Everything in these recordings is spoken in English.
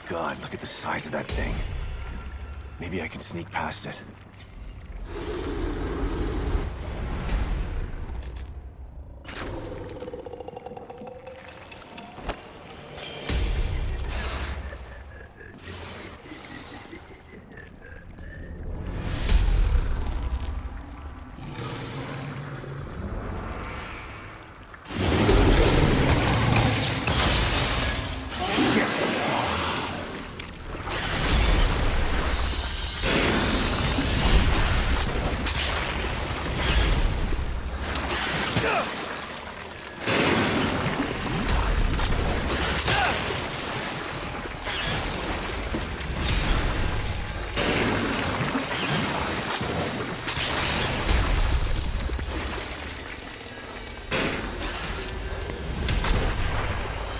God, look at the size of that thing. Maybe I can sneak past it.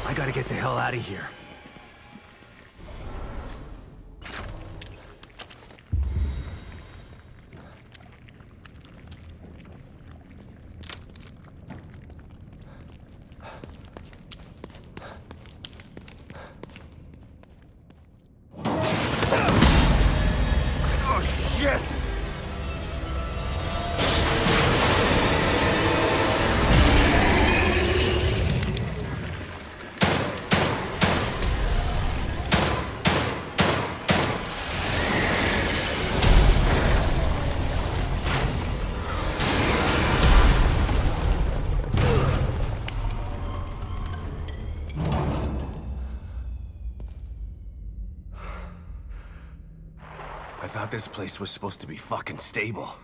I gotta get the hell out of here. Oh, shit! I thought this place was supposed to be fucking stable.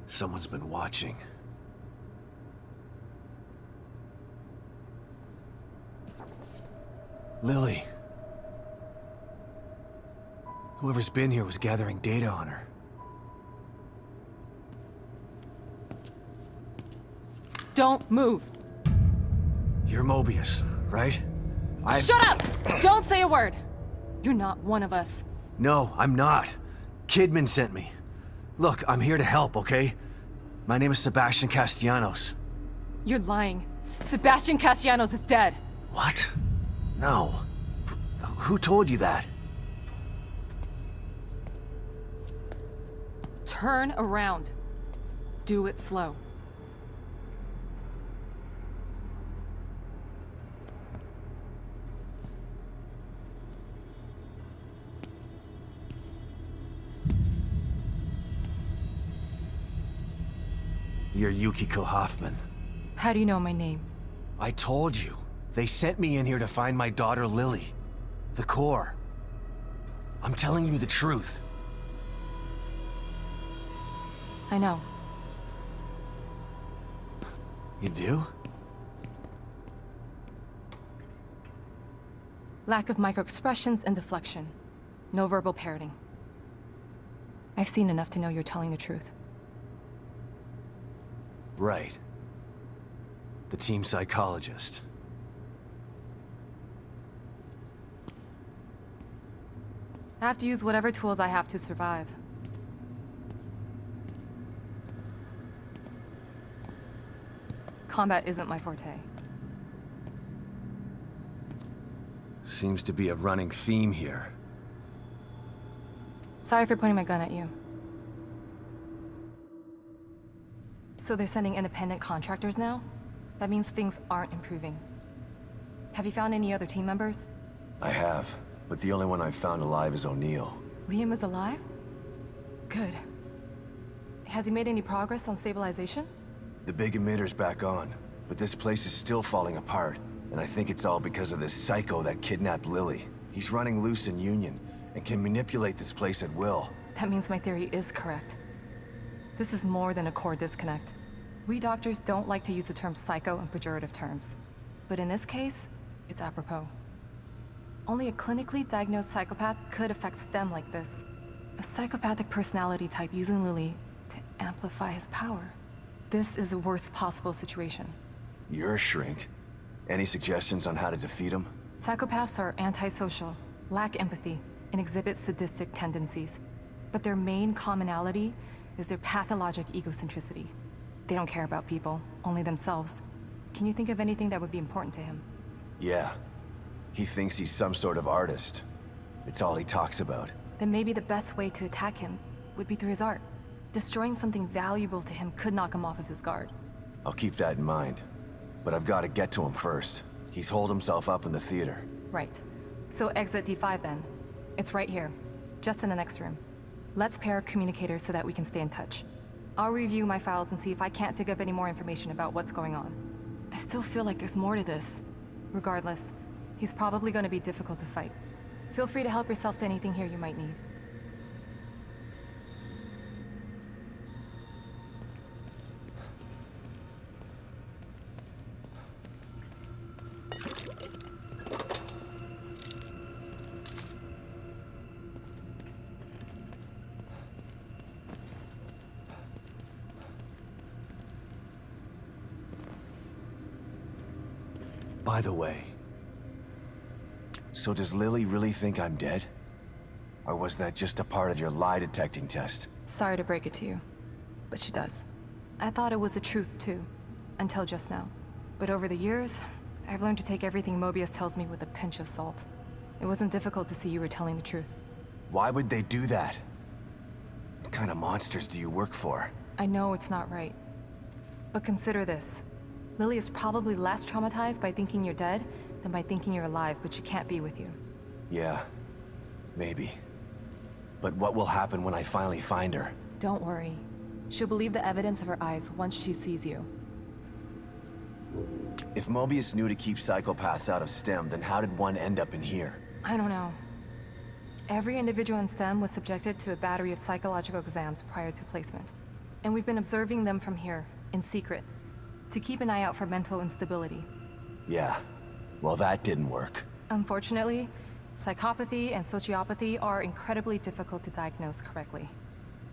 Someone's been watching. Lily. Whoever's been here was gathering data on her. Don't move. You're Mobius, right? Shut up! Don't say a word. You're not one of us. No, I'm not. Kidman sent me. Look, I'm here to help, okay? My name is Sebastian Castellanos. You're lying. Sebastian Castellanos is dead. What? No. Who told you that? Turn around. Do it slow. You're Yukiko Hoffman. How do you know my name? I told you. They sent me in here to find my daughter Lily. The core. I'm telling you the truth. I know. You do? Lack of microexpressions and deflection. No verbal parroting. I've seen enough to know you're telling the truth. Right. The team psychologist. I have to use whatever tools I have to survive. Combat isn't my forte. Seems to be a running theme here. Sorry for pointing my gun at you. So they're sending independent contractors now? That means things aren't improving. Have you found any other team members? I have, but the only one I've found alive is O'Neill. Liam is alive? Good. Has he made any progress on stabilization? The big emitter's back on, but this place is still falling apart, and I think it's all because of this psycho that kidnapped Lily. He's running loose in Union, and can manipulate this place at will. That means my theory is correct. This is more than a core disconnect. We doctors don't like to use the term psycho in pejorative terms. But in this case, it's apropos. Only a clinically diagnosed psychopath could affect STEM like this. A psychopathic personality type using Lily to amplify his power. This is the worst possible situation. You're a shrink. Any suggestions on how to defeat him? Psychopaths are antisocial, lack empathy, and exhibit sadistic tendencies. But their main commonality is their pathologic egocentricity. They don't care about people, only themselves. Can you think of anything that would be important to him? Yeah. He thinks he's some sort of artist. It's all he talks about. Then maybe the best way to attack him would be through his art. Destroying something valuable to him could knock him off of his guard. I'll keep that in mind. But I've got to get to him first. He's holed himself up in the theater. Right. So exit D5 then. It's right here, just in the next room. Let's pair communicators so that we can stay in touch. I'll review my files and see if I can't dig up any more information about what's going on. I still feel like there's more to this. Regardless, he's probably going to be difficult to fight. Feel free to help yourself to anything here you might need. By the way, so does Lily really think I'm dead? Or was that just a part of your lie detecting test? Sorry to break it to you, but she does. I thought it was the truth too, until just now. But over the years, I've learned to take everything Mobius tells me with a pinch of salt. It wasn't difficult to see you were telling the truth. Why would they do that? What kind of monsters do you work for? I know it's not right. But consider this. Lily is probably less traumatized by thinking you're dead than by thinking you're alive, but she can't be with you. Yeah, maybe. But what will happen when I finally find her? Don't worry. She'll believe the evidence of her eyes once she sees you. If Mobius knew to keep psychopaths out of STEM, then how did one end up in here? I don't know. Every individual in STEM was subjected to a battery of psychological exams prior to placement. And we've been observing them from here, in secret, to keep an eye out for mental instability. Yeah, well that didn't work. Unfortunately, psychopathy and sociopathy are incredibly difficult to diagnose correctly.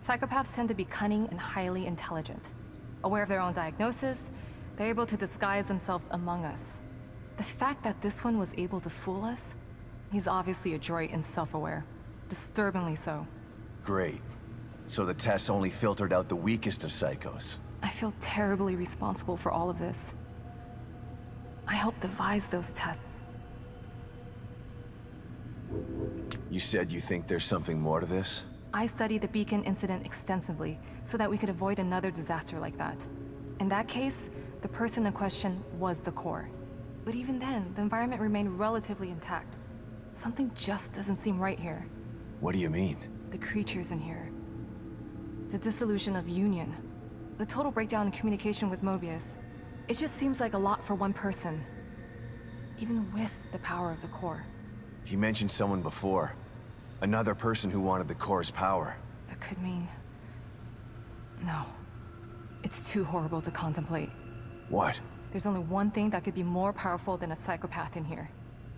Psychopaths tend to be cunning and highly intelligent. Aware of their own diagnosis, they're able to disguise themselves among us. The fact that this one was able to fool us, he's obviously adroit and self-aware. Disturbingly so. Great. So the tests only filtered out the weakest of psychos. I feel terribly responsible for all of this. I helped devise those tests. You said you think there's something more to this? I studied the Beacon incident extensively so that we could avoid another disaster like that. In that case, the person in question was the core. But even then, the environment remained relatively intact. Something just doesn't seem right here. What do you mean? The creatures in here. The dissolution of Union. The total breakdown in communication with Mobius. It just seems like a lot for one person. Even with the power of the core. He mentioned someone before. Another person who wanted the core's power. That could mean... No. It's too horrible to contemplate. What? There's only one thing that could be more powerful than a psychopath in here.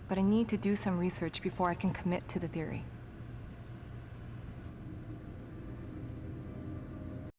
But I need to do some research before I can commit to the theory.